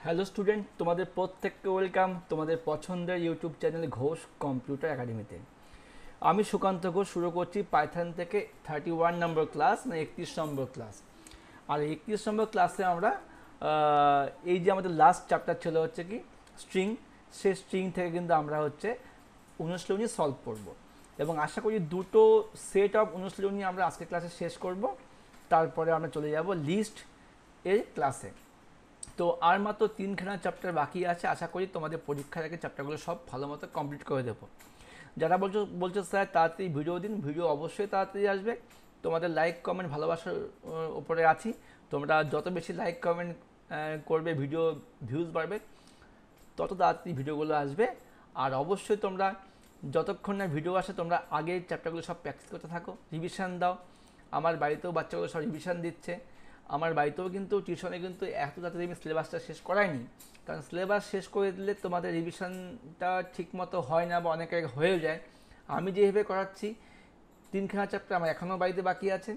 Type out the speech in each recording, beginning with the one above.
Hello student, তোমাদের প্রত্যেককে welcome তোমাদের পছন্দের ইউটিউব চ্যানেল ঘোষ কম্পিউটার একাডেমিতে। আমি সুকান্ত ঘোষ শুরু করছি পাইথন থেকে 31 নম্বর ক্লাস, না 31 নম্বর ক্লাস। আর 31 নম্বর ক্লাসে আমরা এই যে আমাদের লাস্ট চ্যাপ্টার ছিল হচ্ছে কি স্ট্রিং, সেই স্ট্রিং থেকে কিন্তু আমরা হচ্ছে অনুশীলনী সলভ করব এবং আশা করি দুটো সেট অফ অনুশীলনী আমরা আজকের ক্লাসে শেষ করব। তারপরে আমরা চলে যাব লিস্ট এর ক্লাসে। তো আর মাত্র তিনখানা চ্যাপ্টার বাকি আছে, আশা করি তোমাদের পরীক্ষার আগে চ্যাপ্টারগুলো সব ভালো মতো কমপ্লিট করে দেবো। যারা বলছো স্যার তাড়াতাড়ি ভিডিও দিন, ভিডিও অবশ্যই তাড়াতাড়ি আসবে। তোমাদের লাইক কমেন্ট ভালোবাসার উপরে আছি। তোমরা যত বেশি লাইক কমেন্ট করবে, ভিডিও ভিউজ বাড়বে, তত তাড়াতাড়ি ভিডিওগুলো আসবে। আর অবশ্যই তোমরা যতক্ষণ না ভিডিও আসে তোমরা আগের চ্যাপ্টারগুলো সব প্র্যাকটিস করতে থাকো, রিভিশন দাও। আমার বাড়িতেও বাচ্চাগুলো সব রিভিশন দিচ্ছে। আমার বাড়িতেও কিন্তু টিউশনে কিন্তু এত তাড়াতাড়ি আমি সিলেবাসটা শেষ করাইনি, কারণ সিলেবাস শেষ করে দিলে তোমাদের রিভিশনটা ঠিকমতো হয় না বা অনেকে হয়েও যায়। আমি যেভাবে করাচ্ছি, তিনখানা চ্যাপ্টার আমার এখনও বাড়িতে বাকি আছে,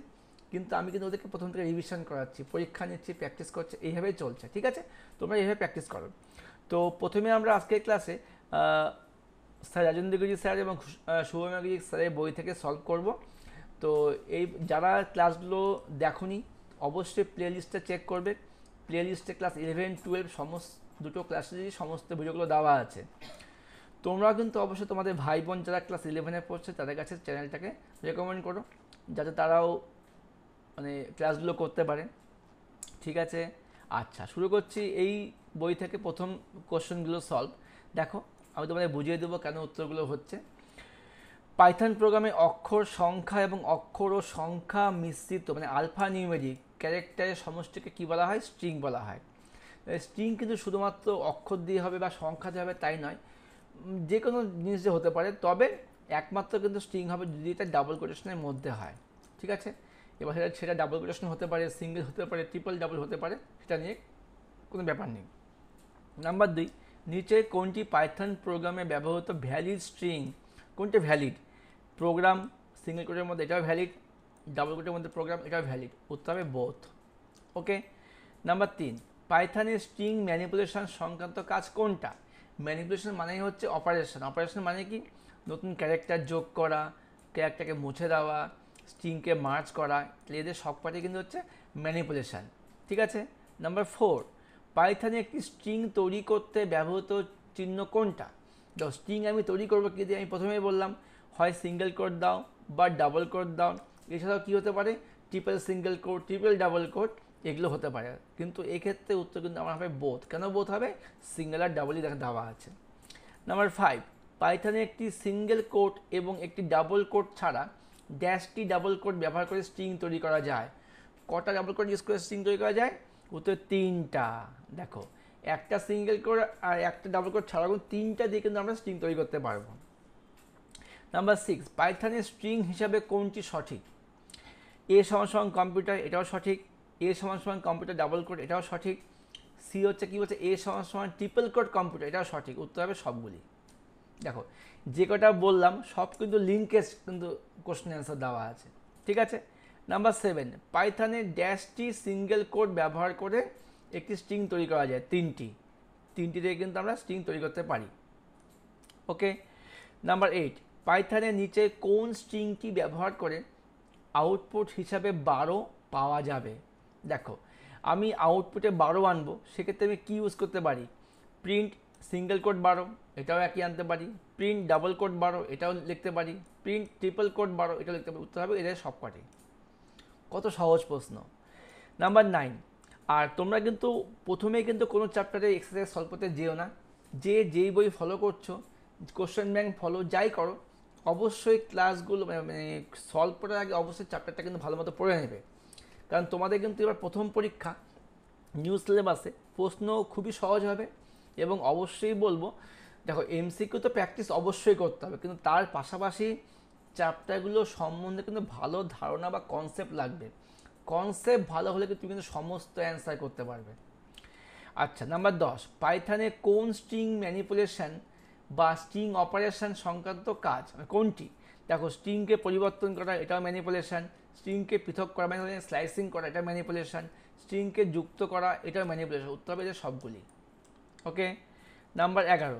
কিন্তু আমি কিন্তু ওদেরকে প্রথম থেকে রিভিশন করাচ্ছি, পরীক্ষা নিচ্ছি, প্র্যাকটিস করছে, এইভাবেই চলছে। ঠিক আছে, তোমরা এইভাবে প্র্যাকটিস করো। তো প্রথমে আমরা আজকের ক্লাসে স্যার রাজেন্দ্রগিরি স্যার এবং শুভমগিরি স্যারের বই থেকে সলভ করব। তো এই যারা ক্লাসগুলো দেখোনি অবশ্যই প্লে লিস্টটা চেক করবে। প্লে লিস্টে ক্লাস 11-12 সমস্ত দুটো ক্লাসেরই সমস্ত ভিডিওগুলো দেওয়া আছে। তোমরাও কিন্তু অবশ্যই তোমাদের ভাই বোন যারা ক্লাস 11-এ পড়ছে তাদের কাছে চ্যানেলটাকে রেকমেন্ড করো, যাতে তারাও মানে ক্লাসগুলো করতে পারে। ঠিক আছে, আচ্ছা শুরু করছি এই বই থেকে প্রথম কোশ্চেনগুলো সলভ। দেখো, আমি তোমাদের বুঝিয়ে দেবো কেন উত্তরগুলো হচ্ছে। পাইথন প্রোগ্রামে অক্ষর সংখ্যা এবং অক্ষর ও সংখ্যা মিশ্রিত মানে আলফা নিউমেরিক ক্যারেক্টারের সমষ্টিকে কী বলা হয়? স্ট্রিং বলা হয়। স্ট্রিং কিন্তু শুধুমাত্র অক্ষর দিয়ে হবে বা সংখ্যা দিয়ে হবে তাই নয়, যে কোনো জিনিস দিয়ে হতে পারে, তবে একমাত্র কিন্তু স্ট্রিং হবে যদি এটা ডাবল কোটেশনের মধ্যে হয়। ঠিক আছে, এবার সেটা ডাবল কোটেশন হতে পারে, সিঙ্গেল হতে পারে, ট্রিপল ডাবল হতে পারে, সেটা নিয়ে কোনো ব্যাপার নেই। নাম্বার 2, নিচে কোনটি পাইথন প্রোগ্রামে ব্যবহৃত ভ্যালিড স্ট্রিং? কোনটি ভ্যালিড? প্রোগ্রাম সিঙ্গেল কোটের মধ্যে এটাও ভ্যালিড, ডাবল কোটের মধ্যে প্রোগ্রাম এটাও ভ্যালিড, উত্তর হবে বোথ। ওকে। নাম্বার 3, পাইথনের স্ট্রিং ম্যানিপুলেশন সংক্রান্ত কাজ কোনটা? ম্যানিপুলেশন মানেই হচ্ছে অপারেশন। অপারেশন মানে কি? নতুন ক্যারেক্টার যোগ করা, ক্যারেক্টারকে মুছে দেওয়া, স্ট্রিংকে মার্জ করা, এদের সব পার্টি কিন্তু হচ্ছে ম্যানিপুলেশন। ঠিক আছে। নাম্বার 4, পাইথনে একটি স্ট্রিং তৈরি করতে ব্যবহৃত চিহ্ন কোনটা? তো স্ট্রিং আমি তৈরি করবো কি দিয়ে? আমি প্রথমেই বললাম, হয় সিঙ্গেল কোট দাও বা ডাবল কোট দাও। এছাড়াও কী হতে পারে? Triple single quote, triple double quote, এগুলো হতে পারে। কিন্তু এক্ষেত্রে উত্তর কিন্তু আমার হবে বোথ। কেন বোথ হবে? সিঙ্গেল আর ডাবলই দেওয়া আছে। নাম্বার 5, পাইথনে একটি সিঙ্গেল কোট এবং একটি ডাবল কোট ছাড়া ড্যাশটি ডাবল কোট ব্যবহার করে স্ট্রিং তৈরি করা যায়। কটা ডাবল কোট ইউজ করে স্ট্রিং তৈরি করা যায়? উত্তর 3টা। দেখো, একটা সিঙ্গেল কোট আর একটা ডাবল কোট ছাড়া কিন্তু 3টা দিয়ে কিন্তু আমরা স্ট্রিং তৈরি করতে পারবো। নাম্বার 6, পাইথনের স্ট্রিং হিসাবে কোনটি সঠিক? এ সমান কম্পিউটার, এটাও সঠিক। এ সমান কম্পিউটার ডাবল কোড, এটাও সঠিক। সি হচ্ছে কি বলছে? এ সমান ট্রিপল কোড কম্পিউটার, এটাও সঠিক। উত্তর হবে সবগুলি। দেখো, যে কটা বললাম সব কিন্তু লিঙ্কেজ কিন্তু কোশ্চেন অ্যান্সার দেওয়া আছে। ঠিক আছে। নাম্বার 7, পাইথনে ড্যাশটি সিঙ্গেল কোড ব্যবহার করে একটি স্ট্রিং তৈরি করা যায়। তিনটি দিয়ে কিন্তু আমরা স্ট্রিং তৈরি করতে পারি। ওকে। নাম্বার 8, পাইথনের নিচে কোন স্ট্রিংটি ব্যবহার করে আউটপুট হিসাবে 12 পাওয়া যাবে? দেখো, আমি আউটপুটে 12 আনবো, সেক্ষেত্রে আমি কী ইউজ করতে পারি? প্রিন্ট সিঙ্গেল কোড 12, এটাও একই আনতে পারি। প্রিন্ট ডাবল কোড 12, এটাও লিখতে পারি। প্রিন্ট ট্রিপল কোড 12, এটাও লিখতে পারি। উত্তর হবে এদের সব কটি। কত সহজ প্রশ্ন। নাম্বার 9, আর তোমরা কিন্তু প্রথমেই কিন্তু কোনো চ্যাপ্টারে এক্সারসাইজ সলভ করতে যেও না। যেই বই ফলো করছো, কোশ্চেন ব্যাংক ফলো যাই করো, অবশ্যই ক্লাসগুলো মানে সলভ করার আগে অবশ্যই চ্যাপ্টারটা কিন্তু ভালো মতো পড়ে নেবে। কারণ তোমাদের কিন্তু এবার প্রথম পরীক্ষা, নিউ সিলেবাসে প্রশ্ন খুবই সহজ হবে। এবং অবশ্যই বলবো, দেখো এমসিকিউ তো প্র্যাকটিস অবশ্যই করতে হবে, কিন্তু তার পাশাপাশি চ্যাপ্টারগুলো সম্বন্ধে কিন্তু ভালো ধারণা বা কনসেপ্ট লাগবে। কনসেপ্ট ভালো হলে কিন্তু তুমি কিন্তু সমস্ত অ্যান্সার করতে পারবে। আচ্ছা, নাম্বার 10, পাইথনে কোন স্ট্রিং ম্যানিপুলেশন বা স্ট্রিং অপারেশন সংক্রান্ত কাজ কোনটি? দেখো, স্ট্রিংকে পরিবর্তন করা, এটাও ম্যানিপুলেশন। স্ট্রিংকে পৃথক করা মানে স্লাইসিং করা, এটা ম্যানিপুলেশন। স্ট্রিংকে যুক্ত করা, এটাও ম্যানিপুলেশন। উত্তর হবে যে সবগুলি। ওকে। নাম্বার 11,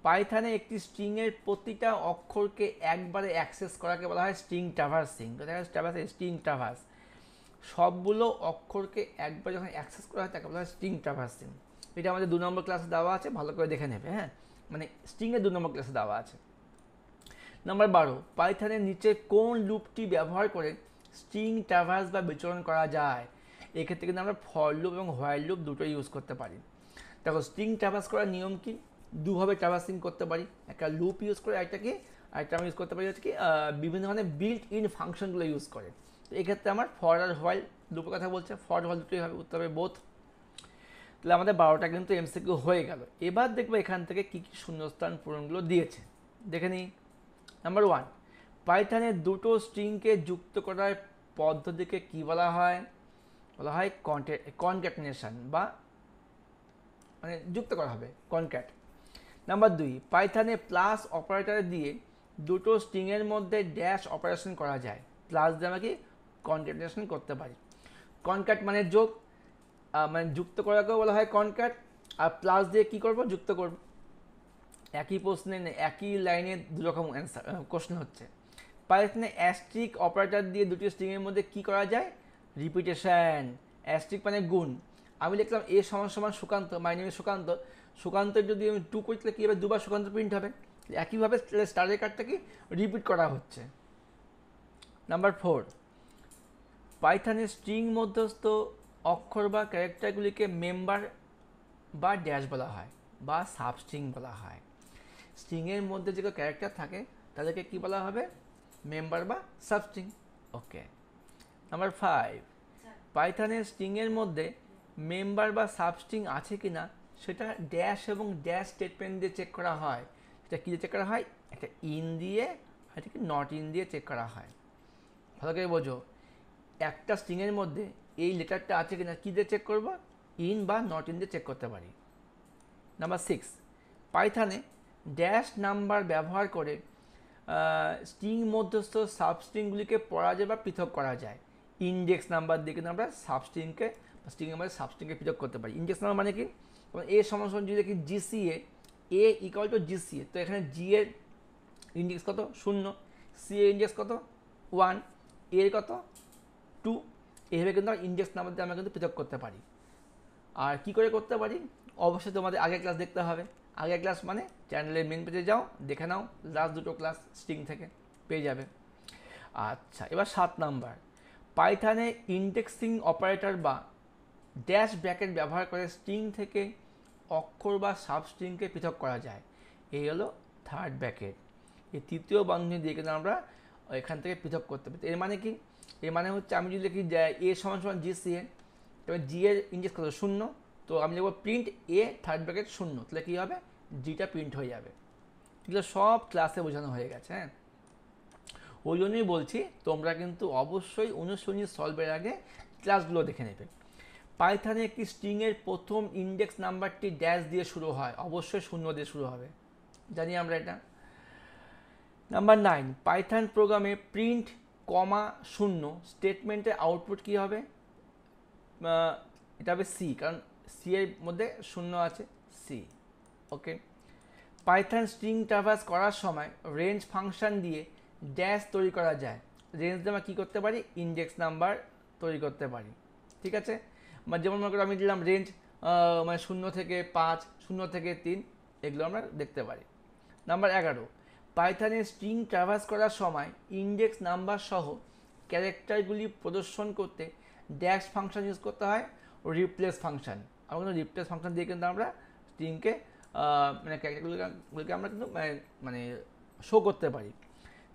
পাইথনে একটি স্ট্রিংয়ের প্রতিটা অক্ষরকে একবারে অ্যাক্সেস করাকে বলা হয় স্ট্রিং ট্রাভার্সিং। স্ট্রিং ট্রাভার্স, সবগুলো অক্ষরকে একবার যখন অ্যাক্সেস করা হয় তাকে বলা হয় স্ট্রিং ট্রাভার্সিং। এটা আমাদের 2 নম্বর ক্লাসে দেওয়া আছে, ভালো করে দেখে নেবে। হ্যাঁ, মানে স্ট্রিংয়ের 2 নম্বর ক্লাসে দেওয়া আছে। নাম্বার 12, পাইথনের নিচে কোন লুপটি ব্যবহার করে স্ট্রিং ট্রাভার্স বা বিচরণ করা যায়? এক্ষেত্রে কিন্তু আমরা ফর লুপ এবং হোয়াইল লুপ দুটোই ইউজ করতে পারি। দেখো, স্ট্রিং ট্রাভার্স করার নিয়ম কি? দুভাবে ট্রাভার্সিং করতে পারি, একটা লুপ ইউজ করে, আরেকটা আমি ইউজ করতে পারি হচ্ছে কি বিভিন্ন ধরনের বিল্ট ইন ফাংশনগুলো ইউজ করে। তো এক্ষেত্রে আমার ফর আর হোয়াইল লুপের কথা বলছে, ফর হোয়াইল দুটোই হবে, উত্তর হবে বোথ। তাহলে আমাদের 12টা কিন্তু এমসিকিউ হয়ে গেল। এবার দেখবো এখান থেকে কী কী শূন্যস্থান পূরণগুলো দিয়েছে, দেখে নিই। নাম্বার 1, পাইথনের দুটো স্ট্রিংকে যুক্ত করার পদ্ধতিকে কি বলা হয়? বলা হয় কনক্যাটেনেশন, বা মানে যুক্ত করা হবে, কনক্যাট। নাম্বার 2, পাইথনে প্লাস অপারেটর দিয়ে দুটো স্ট্রিংয়ের মধ্যে ড্যাশ অপারেশন করা যায়। প্লাস দিয়ে আমরা কি কনক্যাটেনেশন করতে পারি। কনক্যাট মানে যোগ, মানে যুক্ত করাকেও বলা হয় কনক্যাট। আর প্লাস দিয়ে কি করব? যুক্ত করব। একই প্রশ্নে একই লাইনে দুরকম অ্যান্সার কোশ্চেন হচ্ছে। পাইথনে অ্যাস্ট্রিক অপারেটর দিয়ে দুটি স্ট্রিংয়ের মধ্যে কি করা যায়? রিপিটেশন। অ্যাস্ট্রিক মানে গুণ। আমি লিখলাম এ সমান সমান Sukanta, my name is Sukanta. সুকান্তের যদি আমি 2 করি তাহলে কী হবে? 2 বার সুকান্ত প্রিন্ট হবে। একইভাবে স্টারের কার্ডটা কি রিপিট করা হচ্ছে। নাম্বার 4, পাইথনের স্ট্রিং মধ্যস্থ অক্ষর বা ক্যারেক্টারগুলিকে মেম্বার বা ড্যাশ বলা হয়, বা সাবস্ট্রিং বলা হয়। স্ট্রিংয়ের মধ্যে যে ক্যারেক্টার থাকে তাদেরকে কি বলা হবে? মেম্বার বা সাবস্ট্রিং। ওকে। নাম্বার 5, পাইথনের স্ট্রিংয়ের মধ্যে মেম্বার বা সাবস্ট্রিং আছে কি না সেটা ড্যাশ এবং ড্যাশ স্টেটমেন্ট দিয়ে চেক করা হয়। সেটা কী দিয়ে চেক করা হয়? একটা ইন দিয়ে, আর এটা কি নট ইন দিয়ে চেক করা হয়। ভালো করে বোঝো, একটা স্ট্রিংয়ের মধ্যে এই লেটারটা আছে কিনা কী দিয়ে চেক করবো? ইন বা নট ইন দিয়ে চেক করতে পারি। নাম্বার 6, পাইথনে ড্যাশ নাম্বার ব্যবহার করে স্ট্রিং মধ্যস্থ সাবস্ট্রিংগুলিকে পড়া যায় বা পৃথক করা যায়। ইন্ডেক্স নাম্বার দিয়ে কিন্তু আমরা সাবস্ট্রিংকে, স্ট্রিংয়ের মধ্যে সাবস্ট্রিংকে পৃথক করতে পারি। ইন্ডেক্স নাম্বার মানে কি? এ সমান যদি দেখি GCA, A equal to GCA, তো এখানে জি এর ইন্ডেক্স কত? 0, সি এর ইন্ডেক্স কত? 1, এর কত? 2। এইভাবে কিন্তু আমরা ইন্ডেক্স নাম্বার দিয়ে আমরা কিন্তু পৃথক করতে পারি। আর কি করে করতে পারি? অবশ্যই তোমাদের আগের ক্লাস দেখতে হবে। আগের ক্লাস মানে চ্যানেলের মেন পেজে যাও, দেখে নাও, লাস্ট 2টো ক্লাস স্ট্রিং থেকে পেয়ে যাবে। আচ্ছা, এবার 7 নাম্বার, পাইথনে ইন্ডেক্সিং অপারেটর বা ড্যাশ ব্র্যাকেট ব্যবহার করে স্ট্রিং থেকে অক্ষর বা সাবস্ট্রিংকে পৃথক করা যায়। এই হলো থার্ড ব্র্যাকেট। এই তৃতীয় বন্ধনী দিয়ে কিন্তু আমরা এখান থেকে পৃথক করতে পারি। এর মানে কি? এর মানে হচ্ছে আমি যদি লিখি এ সমান সমান জি সি এ, তবে জি এর ইন্ডেক্স কত? 0, তো আমি লিখব প্রিন্ট এ থার্ড ব্র্যাকেট 0, তাহলে কী হবে? জিটা প্রিন্ট হয়ে যাবে। এগুলো সব ক্লাসে বোঝানো হয়ে গেছে। হ্যাঁ, ওই জন্যই বলছি তোমরা কিন্তু অবশ্যই অনুশীলনী সলভের আগে ক্লাসগুলো দেখে নেবে। পাইথনে একটি স্ট্রিংয়ের প্রথম ইন্ডেক্স নাম্বারটি ড্যাশ দিয়ে শুরু হয়, অবশ্যই 0 দিয়ে শুরু হবে, জানি আমরা এটা। নাম্বার 9, পাইথন প্রোগ্রামে প্রিন্ট কমা 0 স্টেটমেন্টের আউটপুট কী হবে? এটা হবে সি, কারণ সি এর মধ্যে 0 আছে, সি। ওকে। পাইথন স্ট্রিং ট্রাভার্স করার সময় রেঞ্জ ফাংশন দিয়ে ড্যাশ তৈরি করা যায়। রেঞ্জ দিয়ে আমরা কী করতে পারি? ইন্ডেক্স নাম্বার তৈরি করতে পারি। ঠিক আছে, যেমন মনে করো আমি দিলাম রেঞ্জ মানে 0 থেকে 5, 0 থেকে 3, এগুলো আমরা দেখতে পারি। নাম্বার 11, পাইথনে স্ট্রিং ট্রাভার্স করার সময় ইন্ডেক্স নাম্বার সহ ক্যারেক্টারগুলি প্রদর্শন করতে ড্যাশ ফাংশন ইউজ করতে হয়, রিপ্লেস ফাংশন। আমরা কিন্তু রিপ্লেস ফাংশন দিয়ে কিন্তু আমরা স্ট্রিংকে মানে ক্যারেক্টারগুলিকে আমরা কিন্তু মানে শো করতে পারি।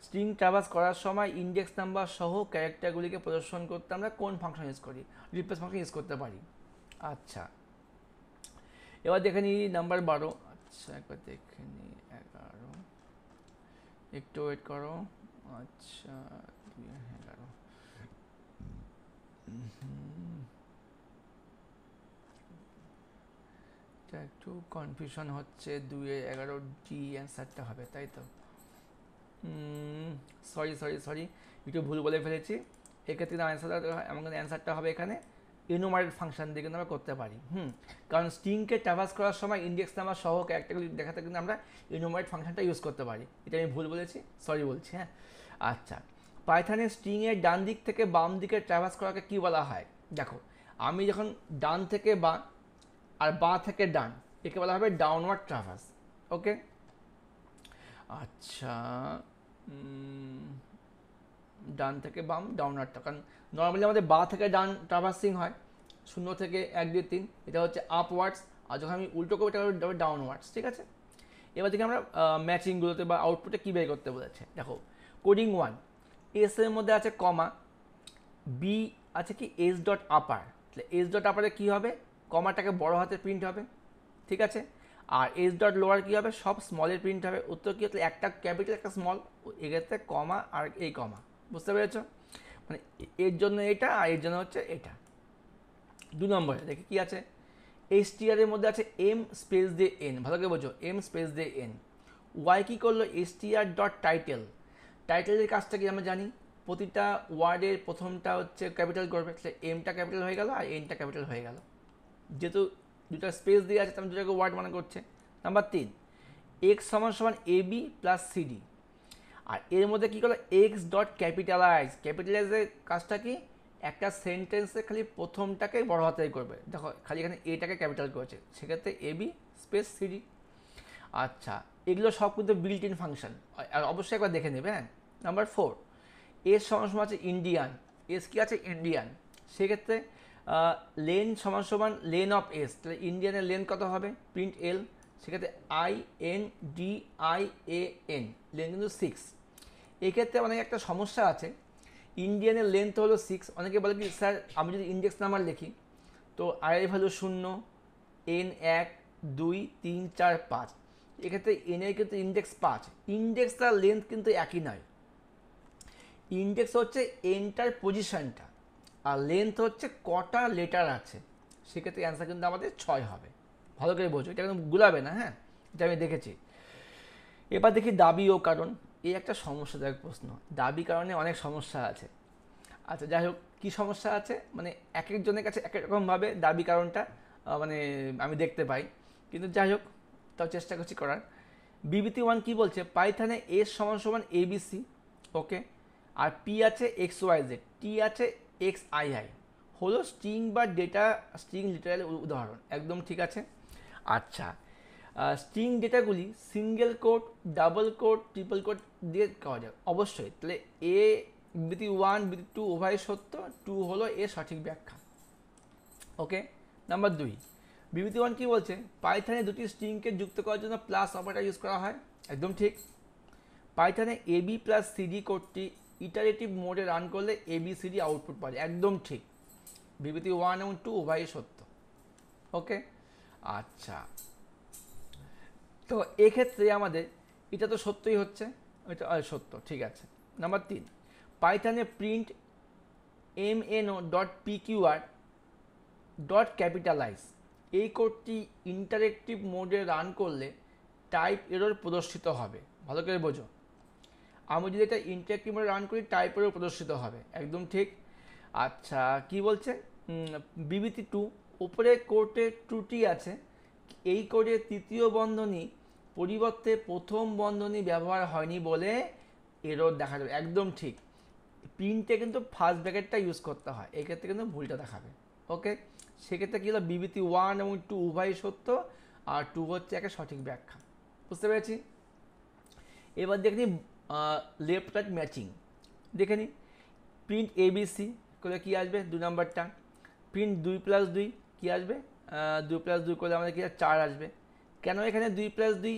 স্ট্রিং ট্রাভার্স করার সময় ইন্ডেক্স নাম্বার সহ ক্যারেক্টারগুলিকে প্রদর্শন করতে আমরা কোন ফাংশন ইউজ করি? রিপ্লেস ফাংশন ইউজ করতে পারি। আচ্ছা, এবার দেখে নিই নাম্বার 12। আচ্ছা, একবার দেখে নিই 11, একটু ওয়েট করো। আচ্ছা, 11 এটা একটু কনফিউশন হচ্ছে। 2-11 ডি অ্যান্সারটা হবে, তাই তো? সরি একটু ভুল বলে ফেলেছি। এক্ষেত্রে অ্যান্সারটা হবে এখানে এনুমারেট ফাংশন দিয়ে কিন্তু আমরা করতে পারি। কারণ স্ট্রিংকে ট্রাভার্স করার সময় ইন্ডেক্স নাম্বার সহ ক্যারেক্টারগুলি দেখাতে কিন্তু আমরা এনুমারেট ফাংশনটা ইউজ করতে পারি। এটা আমি ভুল বলেছি, সরি বলছি। হ্যাঁ, আচ্ছা, পাইথনের স্ট্রিংয়ের ডান দিক থেকে বাম দিকে ট্রাভার্স করাকে কী বলা হয়? দেখো, আমি যখন ডান থেকে বাঁ আর বাঁ থেকে ডান, একে বলা হবে ডাউনওয়ার্ড ট্রাভার্স। ওকে, আচ্ছা, ডান থেকে বাম ডাউনওয়ার্ডটা, কারণ নর্মালি আমাদের বাঁ থেকে ডান ট্রাভার্সিং হয় 0 থেকে 1 2 3, এটা হচ্ছে আপওয়ার্ডস, আর যখন আমি উল্টো করবো এটা হবে ডাউনওয়ার্ডস। ঠিক আছে, এবার থেকে আমরা ম্যাচিংগুলোতে বা আউটপুটে কী বের করতে বলেছে। দেখো, কোডিং 1, এস এর মধ্যে আছে কমা, বি আছে কি এস ডট আপার, তাহলে এস ডট আপারে কী হবে, কমাটাকে বড় হাতে প্রিন্ট হবে। ঠিক আছে, আর এস ডট লোয়ার কী হবে, সব স্মলের প্রিন্ট হবে। উত্তর কী হচ্ছে, একটা ক্যাপিটাল একটা স্মল, এক্ষেত্রে কমা আর এই কমা, বুঝতে পেরেছ? মানে এর জন্য এটা আর এর জন্য হচ্ছে এটা। 2 নম্বরে দেখি কী আছে, এসটিআর এর মধ্যে আছে এম স্পেস দিয়ে এন, ভালো করে বোঝো, এম স্পেস দিয়ে এন। ওয়াই কী করলো, এসটিআর ডট টাইটেল, টাইটেলের কাজটা কি আমরা জানি, প্রতিটা ওয়ার্ডের প্রথমটা হচ্ছে ক্যাপিটাল করবে, তাহলে এমটা ক্যাপিটাল হয়ে গেল আর এনটা ক্যাপিটাল হয়ে গেল, যেহেতু দুটা স্পেস দিয়ে আছে তাহলে দুটাকে ওয়ার্ড মানে করছে। নাম্বার 3, এক্স সমান সমান এ বি প্লাস সিডি, আর এর মধ্যে কী করলো, এক্স ডট ক্যাপিটালাইজ, ক্যাপিটালাইজের কাজটা কি, একটা সেন্টেন্সে খালি প্রথমটাকে বড় হাতেই করবে। দেখো, খালি এখানে এটাকে ক্যাপিটাল করেছে, সেক্ষেত্রে এ বি স্পেস সিডি। আচ্ছা, এগুলো সব কিন্তু বিল্ট ইন ফাংশন, আর অবশ্যই একবার দেখে নেবে। হ্যাঁ, নাম্বার 4, এস সমান সমান আছে ইন্ডিয়ান, এস কি আছে ইন্ডিয়ান, সেক্ষেত্রে লেন সমান সমান লেন অফ এস, তাহলে ইন্ডিয়ানের লেন কত হবে, প্রিন্ট এল, সেক্ষেত্রে I N D I A N, lane কিন্তু 6। এক্ষেত্রে অনেক একটা সমস্যা আছে, ইন্ডিয়ানের লেন্থ হলো 6, অনেকে বলে কি স্যার আমি যদি ইন্ডেক্স নাম্বার লিখি তো আই এর ভ্যালু 0, এন 1 2 3 4 5, এক্ষেত্রে এন এর কিন্তু ইন্ডেক্স 5, ইন্ডেক্স তার লেন্থ কিন্তু একই নয়, ইন্ডেক্স হচ্ছে এনটার পজিশনটা আর লেন্থ হচ্ছে কটা লেটার আছে, সেক্ষেত্রে অ্যান্সার কিন্তু আমাদের 6 হবে। ভালো করে বোঝো, এটা কিন্তু গুলাবে না। হ্যাঁ, এটা আমি দেখেছি। এবার দেখি দাবি ও কারণ, এই একটা সমস্যাদায়ক প্রশ্ন, দাবি কারণে অনেক সমস্যা আছে। আচ্ছা, যাই হোক, কী সমস্যা আছে মানে এক একজনের কাছে এক এক রকমভাবে দাবি কারণটা মানে আমি দেখতে পাই, কিন্তু যাই হোক তাও চেষ্টা করছি করার। বিবৃতি 1 কী বলছে, পাইথনে এস সমান সমান এবিসি, ওকে, আর পি আছে এক্স ওয়াই জেড, টি আছে এক্স আই আই, হলো স্ট্রিং বা ডেটা স্ট্রিং লিটারালি উদাহরণ, একদম ঠিক আছে। আচ্ছা, স্ট্রিং ডেটাগুলি single quote, double quote, triple quote দিয়ে করা যায় অবশ্যই, তাহলে এ বিবৃতি 1 বিবৃতি 2 উভয় সত্য, 2 হলো এর সঠিক ব্যাখ্যা। ওকে, নাম্বার 2, বিবৃতি 1 কী বলছে, পাইথনে দুটি স্ট্রিংকে যুক্ত করার জন্য প্লাস অপারেটর ইউজ করা হয়, একদম ঠিক। পাইথনে এবি প্লাস সিডি কোডটি ইটারেটিভ মোডে রান করলে এবিসিডি আউটপুট পাওয়া যায়, একদম ঠিক। বিবৃতি 1 এবং 2 উভয়ই সত্য। ওকে, আচ্ছা, তো এক্ষেত্রে আমাদের এটা তো সত্যই হচ্ছে, এটা সত্য, ঠিক আছে। নাম্বার 3, পাইথনে print MNO dot PQR dot capitalize, এই কোডটি ইন্টারেক্টিভ মোডে রান করলে টাইপ এরর প্রদর্শিত হবে, ভালো করে বোঝো। আমি যদি এটা ইন্টারেক্টিভ মোডে রান করি টাইপ এরর প্রদর্শিত হবে, একদম ঠিক। আচ্ছা, কি বলছে, বিবৃতি 2, উপরে কোডে ত্রুটি আছে, এই কোডে তৃতীয় বন্ধনী পরিবর্তে প্রথম বন্ধনী ব্যবহার হয়নি বলে এরর দেখা যাবে, একদম ঠিক। প্রিন্টে কিন্তু ফার্স্ট ব্র্যাকেটটা ইউজ করতে হয়, এক্ষেত্রে কিন্তু ভুলটা দেখাবে। ওকে, সেক্ষেত্রে কী হলো, বিবৃতি 1 এবং 2 উভয়ই সত্য, আর 2 হচ্ছে একটা সঠিক ব্যাখ্যা, বুঝতে পেরেছি। এবার দেখে নিই লেফট রাইট ম্যাচিং, দেখে নিই। প্রিন্ট এবিসি করলে কী আসবে, 2 নম্বরটা। প্রিন্ট 2 + 2 কী আসবে, 2 + 2 করলে আমাদের কী 4 আসবে। কেন এখানে 2 + 2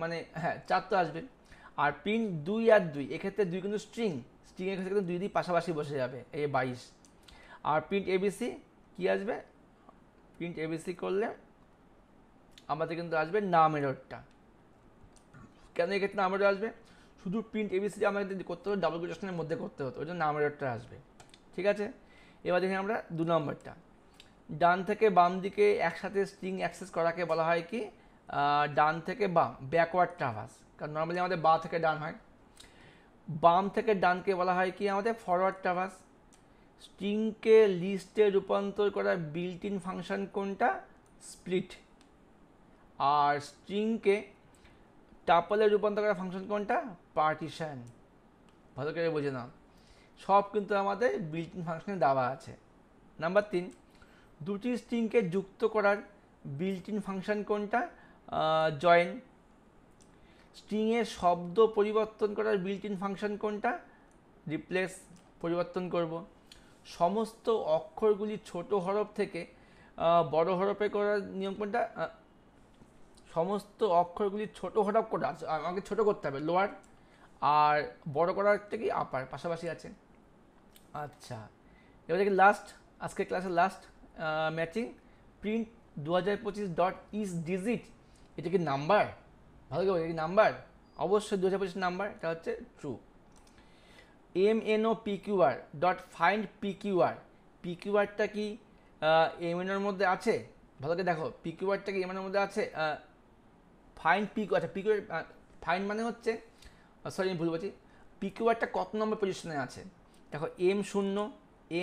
মানে হ্যাঁ 4 তো আসবে। আর প্রিন্ট 2 আর 2, এক্ষেত্রে 2 কিন্তু স্ট্রিংয়ের ক্ষেত্রে কিন্তু 2 পাশাপাশি বসে যাবে, এই 22। আর প্রিন্ট এবিসি কী আসবে, প্রিন্ট এবিসি করলে আমাদের কিন্তু আসবে নাম এররটা। কেন এক্ষেত্রে নাম এরর আসবে, শুধু প্রিন্ট এবিসি আমাদের করতে হতো ডাবল কোটেশনের মধ্যে করতে হতো, ওই জন্য নাম এররটা আসবে, ঠিক আছে। এবার দেখি আমরা 2 নম্বরটা, ডান থেকে বাম দিকে একসাথে স্ট্রিং অ্যাক্সেস করাকে বলা হয় কি, ডান থেকে বাম ব্যাকওয়ার্ড ট্রাভার্স, কারণ নর্মালি আমাদের বাঁ থেকে ডান হয়। বাম থেকে ডানকে বলা হয় কি আমাদের ফরওয়ার্ড ট্রাভার্স। স্ট্রিংকে লিস্টে রূপান্তর করার বিল্ট ইন ফাংশন কোনটা? স্প্লিট। আর স্ট্রিংকে টাপলে রূপান্তর করার ফাংশন কোনটা? পার্টিশন। ভালো করে বুঝে নাও, সব কিন্তু আমাদের বিল্ট ইন ফাংশনে দেওয়া আছে। নাম্বার 3, দুটি স্ট্রিংকে যুক্ত করার বিল্ট ইন ফাংশন কোনটা? জয়েন। স্ট্রিংয়ের শব্দ পরিবর্তন করার বিল্ট ইন ফাংশন কোনটা? রিপ্লেস, পরিবর্তন করব। সমস্ত অক্ষরগুলি ছোট হরফ থেকে বড় হরফে করার নিয়ম কোনটা? সমস্ত অক্ষরগুলি ছোট হরফ করা আছে, আমাকে ছোট করতে হবে, লোয়ার, আর বড় করার থেকে আপার, পাশাপাশি আছে। আচ্ছা, এবার দেখি লাস্ট, আজকের ক্লাসের last matching. Print 2025 dot is digit, এটা কি নাম্বার? ভালো করে, এটা কি নাম্বার? অবশ্যই 2025 নাম্বার, এটা হচ্ছে true. MNOPQR dot find PQR, PQRটা কি MNOর মধ্যে আছে? ভালো করে দেখো, PQRটা কি MNOর মধ্যে আছে? ফাইন্ড PQ, আচ্ছা PQR ফাইন্ড মানে হচ্ছে, সরি আমি ভুল বলছি, PQRটা কত নম্বর পজিশনে আছে? দেখো M0,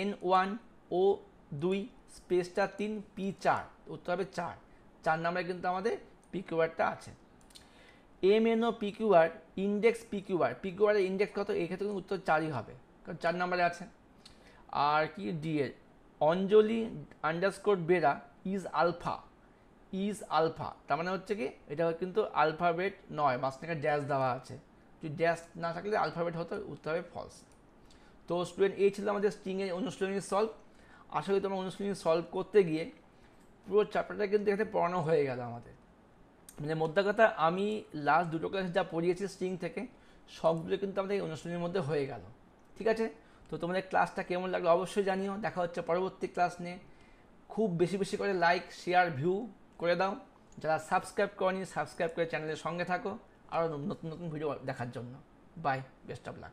N1, O2, স্পেসটা 3, P4, উত্তর হবে 4 নম্বরে কিন্তু আমাদের PQRটা আছে। MNOPQR ইন্ডেক্স PQR, PQR এর ইন্ডেক্স কত? এই ক্ষেত্রে কিন্তু উত্তর 4ই হবে, কারণ 4 নম্বরে আছে। আর কি DL, Anjali underscore Bera is alpha, is alpha, তার মানে হচ্ছে কি এটা কিন্তু আলফাবেট নয়, মাঝখানে ড্যাশ দেওয়া আছে, যদি ড্যাশ না থাকলে আলফাবেট হতো, উত্তর হবে ফলস। তো স্টুডেন্ট, এই ছিল আমাদের স্ট্রিংয়ের অনুশীলনী সলভ। আশা করি তোমরা অনুশীলনী সলভ করতে গিয়ে পুরো চ্যাপ্টারটা কিন্তু এখানে পড়ানো হয়ে গেল আমাদের। মানে মোদ্দা কথা, আমি লাস্ট দুটো ক্লাসে যা পড়িয়েছি স্ট্রিং থেকে, সবগুলো কিন্তু আমাদের এই অনুশীলনীর মধ্যে হয়ে গেল। ঠিক আছে, তো তোমাদের ক্লাসটা কেমন লাগলো অবশ্যই জানিও। দেখা হচ্ছে পরবর্তী ক্লাস নিয়ে। খুব বেশি বেশি করে লাইক, শেয়ার, ভিউ করে দাও। যারা সাবস্ক্রাইব করনি, সাবস্ক্রাইব করে চ্যানেলের সঙ্গে থাকো আরও নতুন নতুন ভিডিও দেখার জন্য। Bye, best of lakh.